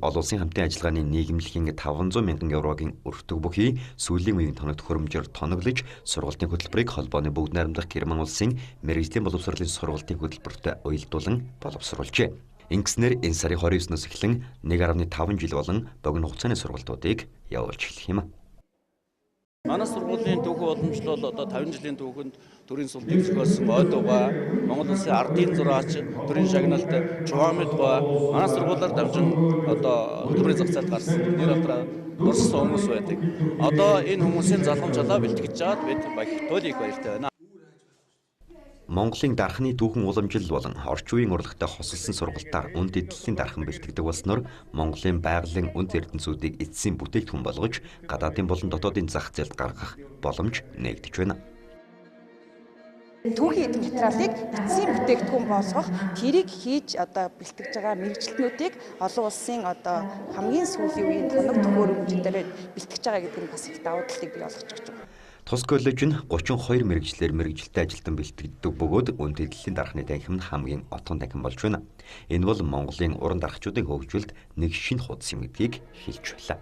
олон улсын хамтын ажиллагааны нийгэмлэгийн 500 мянган еврогийн өртөг бүхий сүүлийн үеийн тоногт хөрөмжөөр тоноглож сургалтын хөтөлбөрийг холбооны бүгд найрамдах Герман улсын мэргэжлийн боловсролын сургалтын хөтөлбөртөд уялдуулан боловсруулжээ. Ингэснээр энэ сарын 29-ноос эхлэн 1.5 жил болон богино хугацааны сургалтуудыг явуулж эхлэх юм. Манай сургуулийн түүхэн уламжлал одоо 50 жилийн түүхэнд төрийн сүлжээ зохиолсон ойдугаа, Монгол улсын ардын зураач, төрийн шагналт Чуамидгаа манай сургуулиар дамжин одоо хөтөлбөрийн зах зээлд гарсан нэр авдраа дурсан хүмүүс байдаг. Одоо энэ хүмүүсийн залгамжлалаа бэлтгэж чаад бид баяртай их баяртай байна. Монголын дархны түүхэн уламжлал болон орчин үеийн урлагтай хосолсон сургалтаар үнд эдлэлийн дархан бэлтгэдэг болсноор Монголын байгалийн үнд эрдэнэсүүдийг эцсийн бүтээгдэхүүн болгож гадаадын болон дотоодын зах зээлд гаргах боломж нээгдэж байна. Түүхийн эд материалыг эцсийн бүтээгдэхүүн болгох, тэрийг хийж одоо бэлтгэж байгаа мэргэжилтнүүдийг олон улсын одоо хамгийн сүүлийн үеийн тоног төхөөрөмжөөр бэлтгэж байгаа гэдэг нь бас их давуу талыг бий болгож байна. Тус коллеж нь 32 мэргэжлэр мэргэжилтэд ажилтан бэлтгэдэг бөгөөд үнд эдлэлийн дархны танхим нь хамгийн отгон танхим болж байна. Энэ бол Монголын уран дархчдын хөгжилд нэг шинэ хуудас юм гэдгийг хэлж байлаа.